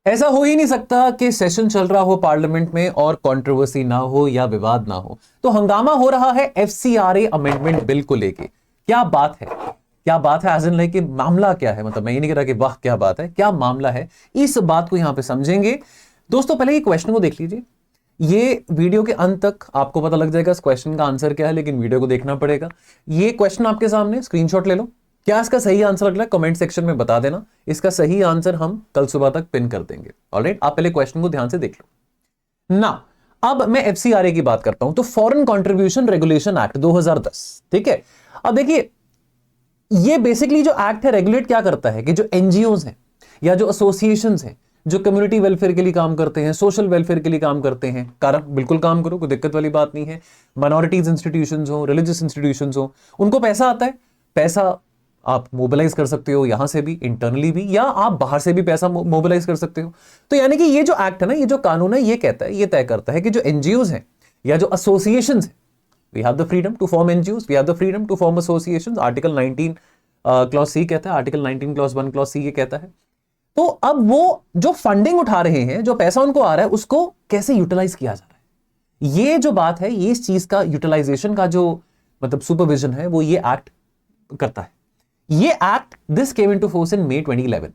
ऐसा हो ही नहीं सकता कि सेशन चल रहा हो पार्लियामेंट में और कंट्रोवर्सी ना हो या विवाद ना हो। तो हंगामा हो रहा है एफसीआरए अमेंडमेंट बिल को लेके। क्या बात है, क्या बात है, एज इन लाइक मामला क्या है, मतलब मैं ये नहीं कह रहा कि वाह क्या बात है, क्या मामला है, इस बात को यहां पे समझेंगे। दोस्तों पहले ये क्वेश्चन को देख लीजिए, ये वीडियो के अंत तक आपको पता लग जाएगा इस क्वेश्चन का आंसर क्या है, लेकिन वीडियो को देखना पड़ेगा। ये क्वेश्चन आपके सामने, स्क्रीनशॉट ले लो। क्या इसका सही आंसर लग रहा है कमेंट सेक्शन में बता देना। इसका सही आंसर हम कल सुबह तक पिन कर देंगे। ऑलराइट, आप पहले क्वेश्चन को ध्यान से देख लो ना। अब मैं एफसीआरए की बात करता हूं, तो फॉरेन कंट्रीब्यूशन रेगुलेशन एक्ट 2010, ठीक है। अब देखिए, ये बेसिकली जो एक्ट है रेगुलेट क्या करता है कि जो एनजीओज हैं या जो एसोसिएशंस हैं जो कम्युनिटी वेलफेयर के लिए काम करते हैं, सोशल वेलफेयर के लिए काम करते हैं, कारण बिल्कुल काम करो, कोई दिक्कत वाली बात नहीं है। माइनॉरिटीज इंस्टीट्यूशंस हो, रिलीजियस इंस्टीट्यूशंस हो, उनको पैसा आता है, पैसा आप मोबिलाइज कर सकते हो यहां से भी, इंटरनली भी, या आप बाहर से भी पैसा मोबिलाइज कर सकते हो। तो यानी कि ये जो एक्ट है ना, ये जो कानून है, ये कहता है, ये तय करता है कि जो एनजीओज हैं या जो एसोसिएशंस हैं, we have the freedom to form NGOs, we have the freedom to form associations, article 19 clause C कहता है, आर्टिकल 19 क्लॉज 1 क्लॉज सी ये कहता है। तो अब वो जो फंडिंग उठा रहे हैं, जो पैसा उनको आ रहा है, उसको कैसे यूटिलाइज किया जा रहा है, ये जो बात है, ये इस चीज का यूटिलाइजेशन का जो मतलब सुपरविजन है, वो ये एक्ट करता है। ये act this came into force in May 2011।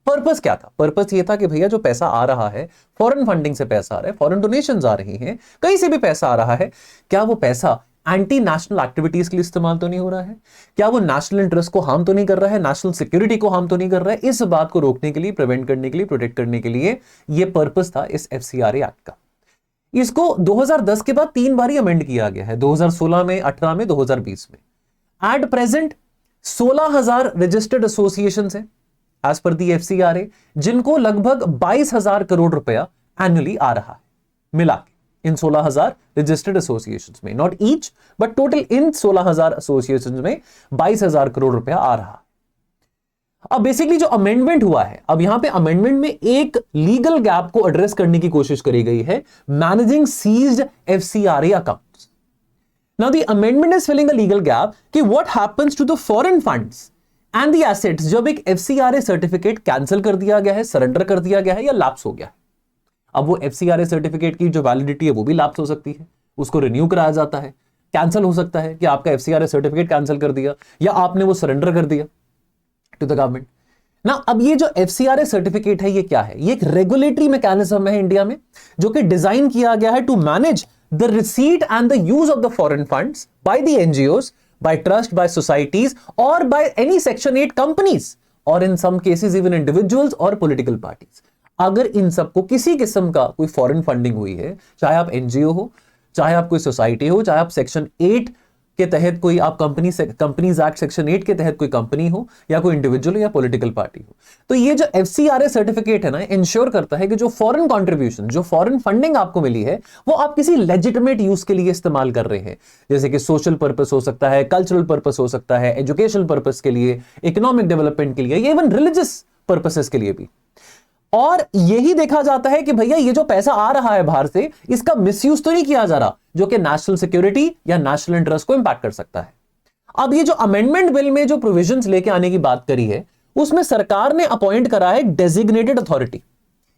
Purpose क्या था? पर्पस ये था कि भैया जो पैसा आ रहा है, फॉरेन फंडिंग से पैसा आ रहा है, फॉरेन डोनेशंस आ रही हैं, कहीं से भी पैसा आ रहा है, क्या वो पैसा एंटी नेशनल एक्टिविटीज के लिए इस्तेमाल तो नहीं हो रहा है? क्या वो नेशनल इंटरेस्ट को हार्म तो नहीं कर रहा है, नेशनल सिक्योरिटी को हार्म तो नहीं कर रहा है? इस बात को रोकने के लिए, प्रिवेंट करने के लिए, प्रोटेक्ट करने के लिए ये पर्पस था इस एफसीआरए एक्ट का। इसको 2010 के बाद 3 बार अमेंड किया गया है, 2016 में, 18 में, 2020 में। एट प्रेजेंट 16,000 रजिस्टर्ड एसोसिएशन हैं एज पर दी एफसीआरए, जिनको लगभग 22,000 करोड़ रुपया एनुअली आ रहा है मिला के इन 16,000 रजिस्टर्ड एसोसिएशंस में। Not each but total in 16,000 associations में 22,000 करोड़ रुपया आ रहा है। अब बेसिकली जो अमेंडमेंट हुआ है, अब यहां पे अमेंडमेंट में एक लीगल गैप को एड्रेस करने की कोशिश करी गई है, managing seized FCRA accounts. Now the amendment is filling a legal gap कि what happens to the foreign funds and the assets जब एक एफसीआरए सर्टिफिकेट कैंसिल कर दिया गया है, सरेंडर कर दिया गया है या लैप्स हो गया है। अब वो एफसीआरए सर्टिफिकेट की जो वैलिडिटी है वो भी लैप्स हो सकती है, उसको रिन्यू कराया जाता है, कैंसिल हो सकता है कि आपका एफसीआरए सर्टिफिकेट कैंसिल कर दिया या आपने वो सरेंडर कर दिया टू द गवर्नमेंट ना। अब ये जो एफसीआरए सर्टिफिकेट है, ये क्या है? ये एक रेगुलेटरी मैकेनिज्म है इंडिया में, जो कि डिजाइन किया गया है to manage the receipt and the use of the foreign funds by the NGOs, by trust, by societies or by any section 8 companies or in some cases even individuals or political parties। अगर इन सबको किसी किस्म का कोई foreign funding हुई है, चाहे आप एनजीओ हो, चाहे आप कोई सोसाइटी हो, चाहे आप सेक्शन 8 के तहत कोई आप कंपनीज एक्ट सेक्शन 8 के तहत कोई कंपनी हो, या कोई इंडिविजुअल या पॉलिटिकल पार्टी हो, तो ये जो एफसीआरए सर्टिफिकेट है ना, इंश्योर करता है कि जो फॉरेन कंट्रीब्यूशन, जो फॉरेन फंडिंग आपको मिली है, वो आप किसी लेजिटिमेट यूज के लिए इस्तेमाल कर रहे हैं। जैसे कि सोशल पर्पस हो सकता है, कल्चरल पर्पस हो सकता है, एजुकेशनल पर्पस के लिए, इकोनॉमिक डेवलपमेंट के लिए, या इवन रिलीजियस पर्पसेस के लिए भी। और यही देखा जाता है कि भैया ये जो पैसा आ रहा है बाहर से, इसका मिसयूज तो नहीं किया जा रहा, जो कि नेशनल सिक्योरिटी या नेशनल इंटरेस्ट को इंपैक्ट कर सकता है। अब ये जो अमेंडमेंट बिल में जो प्रोविजंस लेके आने की बात करी है, उसमें सरकार ने अपॉइंट करा है designated authority.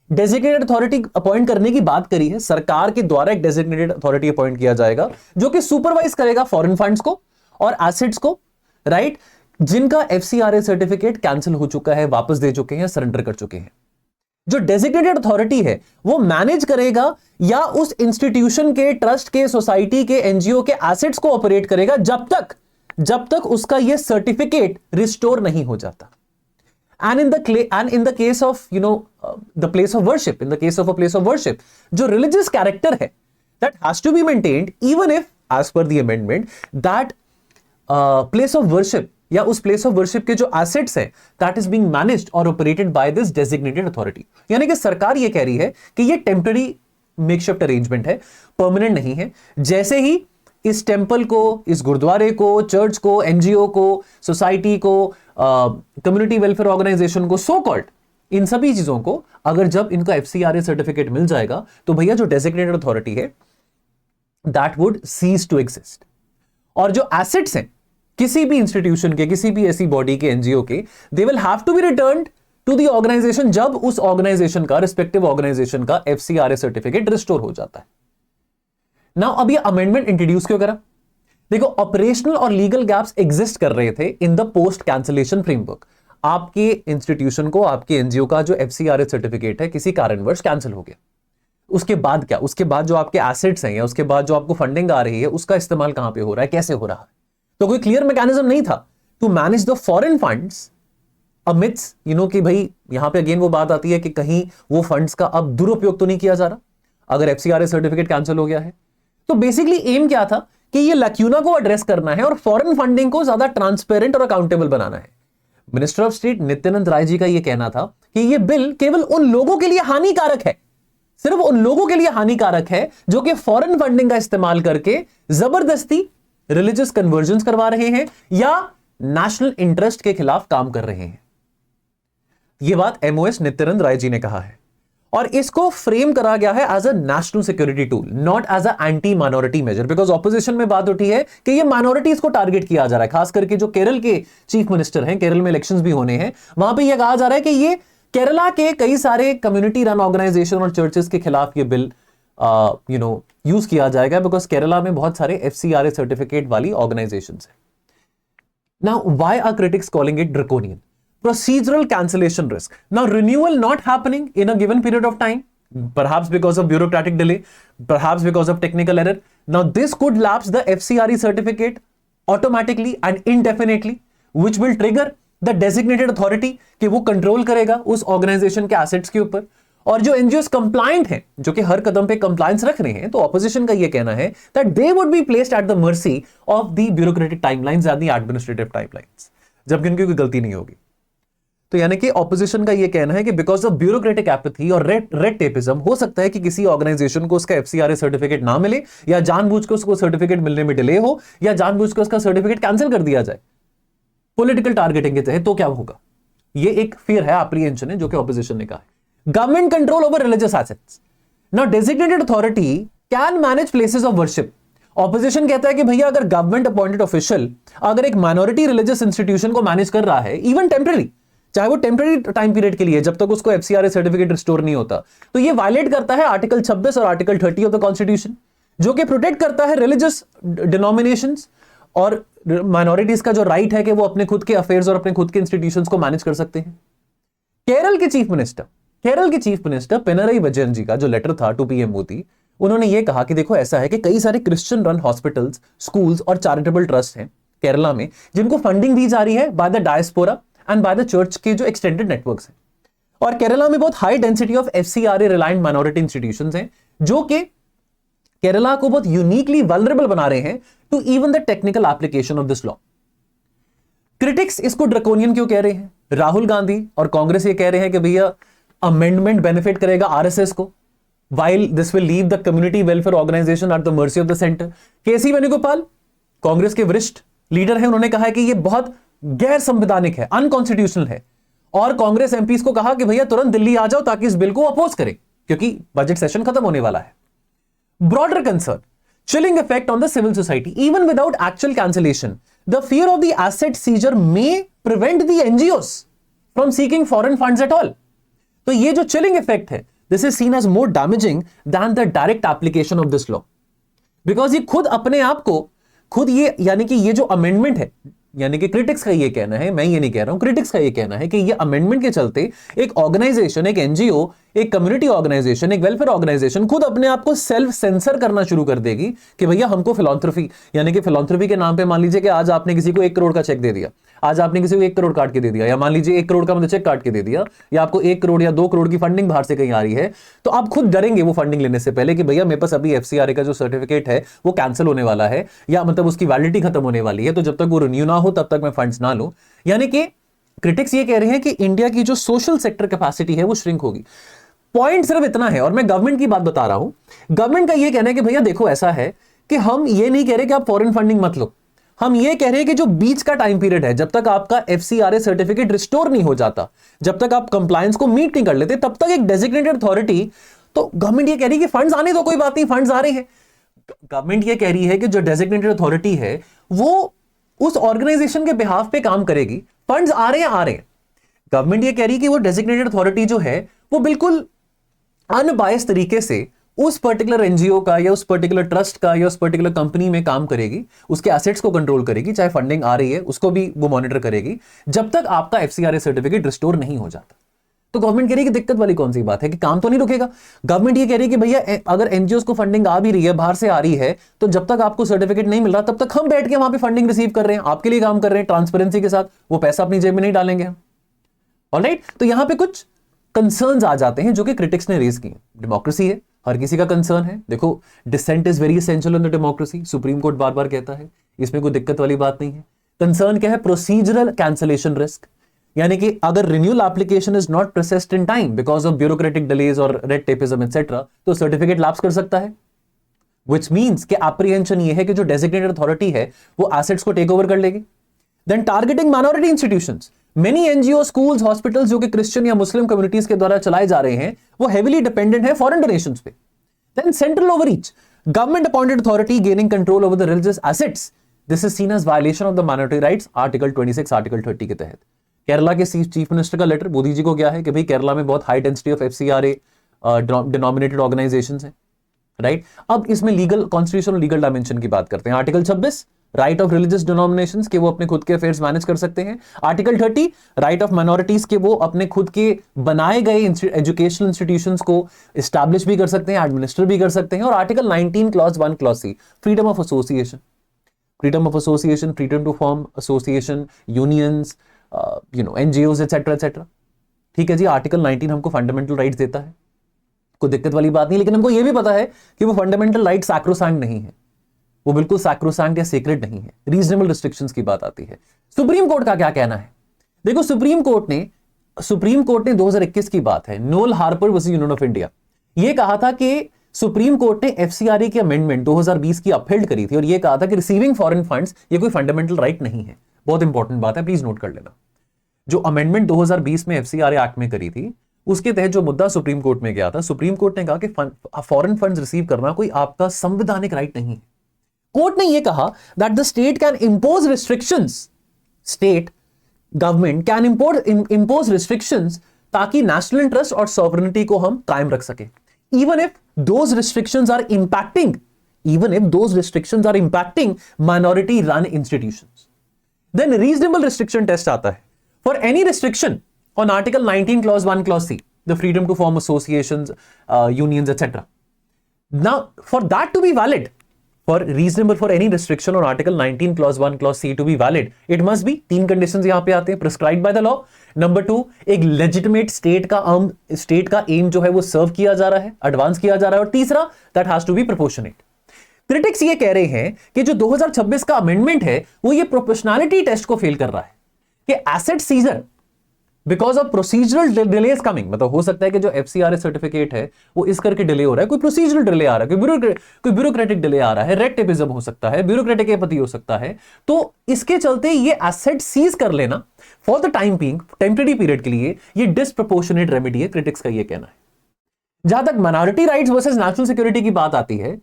Designated authority appoint करने की बात करी है, सरकार के द्वारा एक डेजिग्नेटेड अथॉरिटी अपॉइंट किया जाएगा, जो कि सुपरवाइज करेगा फॉरेन फंड्स को और एसेट्स को, राइट, जिनका एफसीआरए सर्टिफिकेट कैंसिल हो चुका है, वापस दे चुके हैं, सरेंडर कर चुके हैं। जो डेजिग्नेटेड अथॉरिटी है वो मैनेज करेगा या उस इंस्टीट्यूशन के, ट्रस्ट के, सोसाइटी के, एनजीओ के एसेट्स को ऑपरेट करेगा जब तक उसका ये सर्टिफिकेट रिस्टोर नहीं हो जाता। And in the case of the place of worship, in the case of a place of worship, जो रिलीजियस कैरेक्टर है, that has to be maintained even if as per the amendment that place of worship या उस place of worship के जो assets हैं, that is being managed और operated by this designated authority. यानी कि सरकार ये कह रही है कि ये टेम्पररी मेकशिफ्ट अरेंजमेंट है, परमानेंट नहीं है। जैसे ही इस टेंपल को, इस गुरुद्वारे को, चर्च को, एनजीओ को, सोसाइटी को, कम्युनिटी वेलफेयर ऑर्गेनाइजेशन को, सो कॉल्ड इन सभी चीजों को अगर जब इनका एफसीआरए सर्टिफिकेट मिल जाएगा, तो भैया जो डेजिग्नेटेड अथॉरिटी है that would cease to exist. और जो एसेट्स हैं किसी भी इंस्टीट्यूशन के, किसी भी ऐसी बॉडी के, एनजीओ के, they will have to be returned to the organisation जब उस ऑर्गेनाइजेशन का, रिस्पेक्टिव ऑर्गेनाइजेशन का FCRA सर्टिफिकेट रिस्टोर हो जाता है। नाउ अब ये अमेंडमेंट इंट्रोड्यूस क्यों करा? देखो, ऑपरेशनल और लीगल गैप्स एग्जिस्ट कर रहे थे in the post cancellation framework. आपके इंस्टीट्यूशन को, आपके एनजीओ का जो FCRA सर्टिफिकेट है किसी कारणवश कैंसिल हो गया, उसके बाद क्या? उसके बाद जो आपके एसेट्स हैं या उसके बाद जो आपको फंडिंग आ रही है उसका इस्तेमाल कहां पे हो रहा है, कैसे हो रहा है? तो कोई क्लियर मैकेनिज्म नहीं था to manage the foreign funds amidst, कि भाई यहां पे अगेन वो बात आती है कि कहीं वो फंड्स का अब दुरुपयोग तो नहीं किया जा रहा अगर FCRA सर्टिफिकेट कैंसिल हो गया है। तो बेसिकली एम क्या था कि ये लैक्यूना को एड्रेस करना है और फॉरेन फंडिंग को ज्यादा ट्रांसपेरेंट और अकाउंटेबल बनाना है। Minister of state Nityanand Rai ji का यह कहना था कि यह बिल केवल उन लोगों के लिए हानिकारक है, सिर्फ उन लोगों के लिए हानिकारक है जो कि फॉरेन फंडिंग का इस्तेमाल करके जबरदस्ती रिलीजियस कन्वर्जन्स करवा रहे हैं या नेशनल इंटरेस्ट के खिलाफ काम कर रहे हैं। यह बात MOS नित्यानंद राय जी ने कहा है और इसको फ्रेम करा गया है as a national security tool, not as a anti minority measure. Because opposition में बात उठी है कि ये माइनॉरिटीज को टारगेट किया जा रहा है, खास करके जो केरल के चीफ मिनिस्टर हैं, केरल में इलेक्शंस भी होने हैं, वहां पे ये कहा जा रहा है कि ये केरला के कई सारे कम्युनिटी रन ऑर्गेनाइजेशन और चर्चेस के खिलाफ ये बिल यूज किया जाएगा, बिकॉज केरला में बहुत सारे FCRA सर्टिफिकेट वाली ऑर्गेनाइजेशंस हैं। Now why are critics calling it draconian? Procedural cancellation risk. Now, renewal not happening in a given period of time, perhaps because of bureaucratic delay, perhaps because of technical error. Now, this could lapse the FCRA certificate automatically and indefinitely, which will trigger the designated authority कि वो control करेगा उस organisation के assets के ऊपर। और जो NGOs compliant हैं, जो कि हर कदम पे कंप्लायंस रख रहे हैं, तो ऑपोजिशन का ये कहना है that they would be placed at the mercy of the bureaucratic timelines and the administrative timelines, जबकि उनकी कोई गलती नहीं होगी। तो यानी कि ऑपोजिशन का यह कहना है कि बिकॉज ऑफ ब्यूरोक्रेटिक एपैथी और रेड टेपिज्म हो सकता है कि किसी ऑर्गेनाइजेशन को उसका FCRA सर्टिफिकेट ना मिले, या जानबूझ के उसको सर्टिफिकेट मिलने में डिले हो, या जानबूझ के उसका सर्टिफिकेट कैंसिल कर दिया जाए पॉलिटिकल टारगेटिंग के तहत। तो क्या होगा? ये एक फियर है, एप्रीहेंशन है, जो कि ऑपोजिशन ने कहा है। Government control over religious assets. Now designated authority can manage places of worship. Opposition कहता है कि भैया अगर गवर्नमेंट अपॉइंटेड ऑफिशियल अगर एक माइनॉरिटी रिलीजियस इंस्टीट्यूशन को मैनेज कर रहा है, इवन टेम्पररी, चाहे वो टेम्पररी टाइम पीरियड के लिए, जब तक उसको FCRA सर्टिफिकेट रिस्टोर नहीं होता, तो ये वायलेट करता है आर्टिकल 26 और आर्टिकल 30 ऑफ द कॉन्स्टिट्यूशन, जो कि प्रोटेक्ट करता है रिलीजियस डिनोमिनेशंस और माइनॉरिटीज का जो राइट है कि वो अपने खुद के अफेयर्स और अपने खुद के इंस्टीट्यूशंस को मैनेज कर सकते हैं। केरल के चीफ मिनिस्टर पिनरई विजयन जी का जो लेटर था टू PM मोदी, उन्होंने ये कहा कि देखो ऐसा है कि कई सारे क्रिश्चियन रन हॉस्पिटल्स, स्कूल्स और चैरिटेबल ट्रस्ट हैं केरला में, जिनको फंडिंग दी जा रही है by the diaspora and by the church के जो एक्सटेंडेड नेटवर्क्स हैं। और केरला में बहुत high density of FCRA reliant minority institutions हैं, जो कि केरला को बहुत यूनिकली वल्नरेबल बना रहे हैं to even the technical application of this law. Critics इसको ड्रैकोनियन क्यों कह रहे हैं? राहुल गांधी और कांग्रेस ये कह रहे हैं कि भैया अमेंडमेंट बेनिफिट करेगा RSS को, while this will leave the community welfare organization at the mercy of the center। KC Venugopal Congress के वरिष्ठ लीडर हैं, उन्होंने कहा है कि ये बहुत गैर संवैधानिक है, अनकॉन्स्टिट्यूशनल है, और कांग्रेस MPs को कहा कि भैया तुरंत दिल्ली आ जाओ ताकि इस बिल को अपोज करें, क्योंकि बजट सेशन खत्म होने वाला है। Broader concern, chilling effect on the civil society even without actual cancellation, the fear of the asset seizure may prevent the NGOs from seeking foreign funds at all। तो ये जो chilling effect है, this is seen as more damaging than the direct application of this law, because ये खुद अपने आप को खुद ये, यानी कि ये जो अमेंडमेंट है, यानी कि क्रिटिक्स का ये कहना है, मैं ये नहीं कह रहा हूं, क्रिटिक्स का ये कहना है कि ये अमेंडमेंट के चलते एक ऑर्गेनाइजेशन, एक NGO, एक कम्युनिटी ऑर्गेनाइजेशन, एक वेलफेयर ऑर्गेनाइजेशन खुद अपने आप को सेल्फ सेंसर करना शुरू कर देगी कि भैया हमको फिलॉन्थ्रफी, यानी कि फिलॉन्थ्रफी के नाम पे मान लीजिए कि आज आपने किसी को 1 करोड़ का चेक दे दिया, आज आपने किसी को 1 करोड़ काट के दे दिया, या मान लीजिए 1 करोड़ का मतलब चेक काट के दे दिया, या आपको 1 करोड़ या 2 करोड़ की फंडिंग बाहर से कहीं आ रही है, तो आप खुद डरेंगे वो फंडिंग लेने से पहले कि भैया मेरे पास अभी FCRA का जो सर्टिफिकेट है वो कैंसिल होने वाला है, या मतलब उसकी वैलिडिटी खत्म होने वाली है, तो जब तक वो रिन्यू ना हो तब तक मैं फंड्स ना लूं। यानी कि क्रिटिक्स ये कह रहे हैं कि इंडिया की जो सोशल सेक्टर कैपेसिटी है वो श्रिंक होगी। पॉइंट सिर्फ इतना है, और मैं गवर्नमेंट की बात बता रहा हूं। गवर्नमेंट का ये कहना है कि भैया देखो ऐसा है कि हम ये नहीं कह रहे कि आप फॉरेन फंडिंग मत लो, हम ये कह रहे हैं कि जो बीच का टाइम पीरियड है, जब तक आपका FCRA सर्टिफिकेट रिस्टोर नहीं हो जाता, जब तक आप कंप्लायंस को मीट नहीं कर लेते, तब तक एक डेजिग्नेटेड अथॉरिटी, तो गवर्नमेंट ये कह रही है कि फंड्स आने दो, कोई बात नहीं, फंड्स आ रहे हैं। गवर्नमेंट ये कह रही है कि जो डेजिग्नेटेड अथॉरिटी है वो उस ऑर्गेनाइजेशन के बिहाफ पे काम करेगी, फंड्स आ रहे हैं। गवर्नमेंट ये कह रही है कि वो डेजिग्नेटेड अथॉरिटी जो है वो बिल्कुल अनबायस तरीके से उस पर्टिकुलर एनजीओ का या उस पर्टिकुलर ट्रस्ट का या उस पर्टिकुलर कंपनी में काम करेगी, उसके एसेट्स को कंट्रोल करेगी, चाहे फंडिंग आ रही है उसको भी वो मॉनिटर करेगी, जब तक आपका एफसीआरए सर्टिफिकेट रिस्टोर नहीं हो जाता। तो गवर्नमेंट कह रही है कि दिक्कत वाली कौन सी बात है कि काम तो नहीं रुकेगा। गवर्नमेंट ये कह रही है कि भैया अगर एनजीओस को फंडिंग आ भी रही है, बाहर से आ रही है, तो जब तक आपको सर्टिफिकेट नहीं मिल रहा तब तक हम बैठ के वहां पे फंडिंग रिसीव कर रहे हैं, आपके लिए काम कर रहे हैं ट्रांसपेरेंसी के साथ, वो पैसा अपनी जेब में नहीं डालेंगे हम। ऑलराइट, तो यहां पे कुछ कंसर्न्स आ जाते हैं जो कि क्रिटिक्स ने रेज किए। डेमोक्रेसी है, हर किसी का कंसर्न है। देखो, dissent is very essential in the democracy, Supreme Court बार बार कहता है, इसमें कोई दिक्कत वाली बात नहीं है। कंसर्न क्या है? प्रोसीजरल कैंसलेशन रिस्क, यानी कि अगर renewal application is not processed in time because of bureaucratic delays और रेड टेपिज्म एटसेट्रा, तो सर्टिफिकेट लैप्स कर सकता है। व्हिच मींस कि एप्रीहेंशन ये है कि जो डेजिग्नेटेड अथॉरिटी है वो एसेट्स को टेक ओवर कर लेगी। Then targeting minority institutions, many NGO, schools, hospitals जो कि क्रिश्चियन या मुस्लिम कम्युनिटीज के द्वारा चलाए जा रहे हैं वो हेविली डिपेंडेंट है फॉरेन डोनेशंस पे। Then central overreach, government appointed authority gaining control over the religious assets, this is seen as violation of the minority rights, article 26, article 30 के तहत। केरला के चीफ मिनिस्टर का लेटर मोदी जी को क्या है कि भाई केरला में बहुत high density of FCRA denominated organisations हैं, राइट। अब इसमें लीगल, कॉन्स्टिट्यूशनल लीगल डायमेंशन की बात करते हैं। Article 26, right of religious denominations के वो अपने खुद के अफेयर्स मैनेज कर सकते हैं। आर्टिकल 30, राइट ऑफ माइनॉरिटीज के वो अपने खुद के बनाए गए एजुकेशनल इंस्टीट्यूशंस को एस्टैब्लिश भी कर सकते हैं, एडमिनिस्टर भी कर सकते हैं। और article 19 clause 1 clause C, freedom of association, freedom to form association, unions, NGOs etcetera etcetera. ठीक है जी, आर्टिकल 19 हमको फंडामेंटल राइट्स देता है, कोई दिक्कत वाली बात नहीं। लेकिन हमको यह भी पता है कि वो फंडामेंटल राइट सैक्रोसैंक्ट नहीं है, वो बिल्कुल सैक्रोसैंक्ट या सीक्रेट नहीं है। रीजनेबल रिस्ट्रिक्शंस की बात आती है। सुप्रीम कोर्ट का क्या कहना है? देखो, सुप्रीम कोर्ट ने 2021 की बात है, Noel Harper versus Union of India, यह कहा था कि सुप्रीम कोर्ट ने एफसीआरए की अमेंडमेंट 2020 की अपहेल्ड करी थी और यह कहा था कि रिसीविंग फॉरेन फंड्स ये कोई फंडामेंटल राइट नहीं है। बहुत इंपॉर्टेंट बात है, प्लीज नोट कर लेना। जो अमेंडमेंट 2020 में एफसीआरए एक्ट में करी थी, उसके तहत जो मुद्दा सुप्रीम कोर्ट में गया था, सुप्रीम कोर्ट ने कहा कि फॉरेन फंड्स रिसीव करना कोई आपका संवैधानिक राइट नहीं है। कोर्ट ने यह कहा that the state can impose restrictions, state government can impose restrictions ताकि नेशनल इंटरेस्ट और सॉवरेनिटी को हम कायम रख सके, even if those restrictions are impacting minority run institutions. Then reasonable restriction test आता है। For any restriction on article 19 clause 1 clause c, the freedom to form associations, unions etc. Now for that to be valid, for any restriction on article 19 clause 1 clause c to be valid, it must be 3 conditions यहां पे आते हैं, prescribed by the law. Number 2, एक legitimate state का aim जो है वो सर्व किया जा रहा है, एडवांस किया जा रहा है। और तीसरा, that has to be proportionate. Critics ये कह रहे हैं कि जो 2026 का अमेंडमेंट है वो ये प्रोपोर्शनैलिटी टेस्ट को फेल कर रहा है कि asset seizure because of procedural delay coming, मतलब हो सकता है कि जो एफसीआरए सर्टिफिकेट है वो इस करके डिले हो रहा है, कोई प्रोसीजरल डिले आ रहा है, कोई ब्यूरोक्रेटिक डिले आ रहा है, रेड टेपिज्म हो सकता है, ब्यूरोक्रेटिक एपैथी हो सकता है। तो इसके चलते ये एसेट सीज कर लेना for the time being, temporary period के लिए, ये डिस्प्रोपोर्शनेट रेमेडी है, क्रिटिक्स का ये कहना है। जहां तक minority rights versus national security की बात आती है,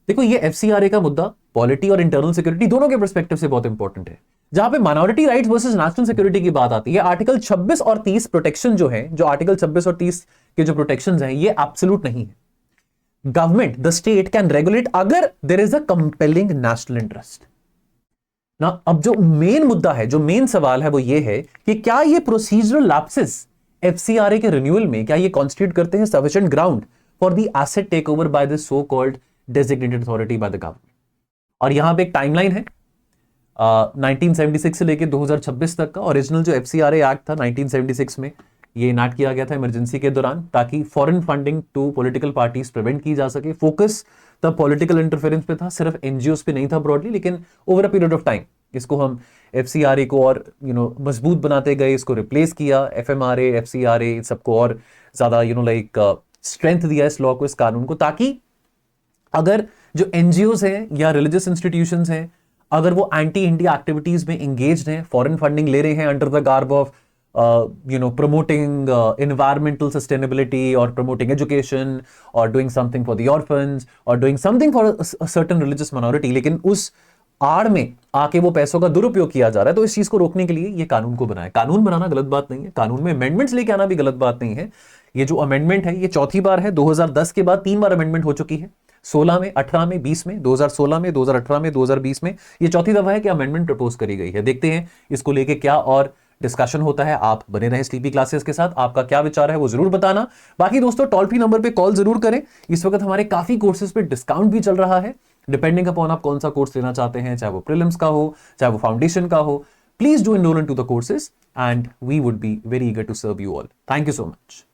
देखो ये एफसीआरए का मुद्दा पॉलिटी और इंटरनल सिक्योरिटी दोनों के पर्सपेक्टिव से बहुत इंपॉर्टेंट है। जहां पे minority rights versus national security की बात आती है, आर्टिकल 26 और 30 प्रोटेक्शन जो है, जो आर्टिकल 26 और 30 के जो प्रोटेक्शंस हैं, ये एब्सोल्यूट नहीं है। Government, the state can regulate अगर there is a compelling national interest ना। अब जो मेन मुद्दा है, जो मेन सवाल है वो ये है कि क्या ये प्रोसीजरल लैप्सेस एफसीआरए के रिन्यूअल में क्या ये कॉन्स्टिट्यूट करते हैं sufficient ground for the asset take over by the so called designated authority by the government. और यहां पे एक टाइमलाइन है 1976 से लेकर 2026 तक का। ओरिजिनल जो एफसीआरए एक्ट था 1976 में ये इनैक्ट किया गया था इमरजेंसी के दौरान, ताकि foreign funding to political parties prevent की जा सके। फोकस तब पॉलिटिकल इंटरफेरेंस पे था, सिर्फ एनजीओस पे नहीं था ब्रॉडली, लेकिन over a period of time इसको हम एफसीआरए को और मजबूत बनाते गए, इसको रिप्लेस किया, एफएमआरए, एफसीआरए सबको और ज्यादा स्ट्रेंथ दिया इस लॉ को, इस कानून को, ताकि अगर जो एनजीओस हैं या रिलीजियस इंस्टीट्यूशंस हैं, अगर वो एंटी इंडिया एक्टिविटीज में एंगेज्ड हैं, फॉरेन फंडिंग ले रहे हैं under the garb of promoting environmental sustainability or promoting education or doing something for the orphans or doing something for a certain religious minority, लेकिन उस आड़ में आके वो पैसों का दुरुपयोग किया जा रहा है, तो इस चीज को रोकने के लिए ये कानून को बनाया। कानून बनाना गलत बात नहीं है, कानून में अमेंडमेंट्स लेके आना भी गलत बात नहीं है। ये जो अमेंडमेंट है ये चौथी बार है, 2010 के बाद 3 बार अमेंडमेंट हो चुकी है, 16 में, 18 में, 20 में, 2016 में, 2018 में, 2020 में। ये चौथी दफा है कि अमेंडमेंट प्रपोज करी गई है। देखते हैं इसको लेके क्या और डिस्कशन होता है। आप बने रहे स्लीपी क्लासेस के साथ, आपका क्या विचार है वो जरूर बताना। बाकी दोस्तों टोल फ्री नंबर पे कॉल जरूर करें। इस वक्त हमारे काफी कोर्सेज पे डिस्काउंट भी चल रहा है, डिपेंडिंग अपॉन आप कौन सा कोर्स लेना चाहते हैं, चाहे वो प्रीलिम्स का हो, चाहे वो फाउंडेशन का हो। Please do enrol into the courses and we would be very eager to serve you all. Thank you so much.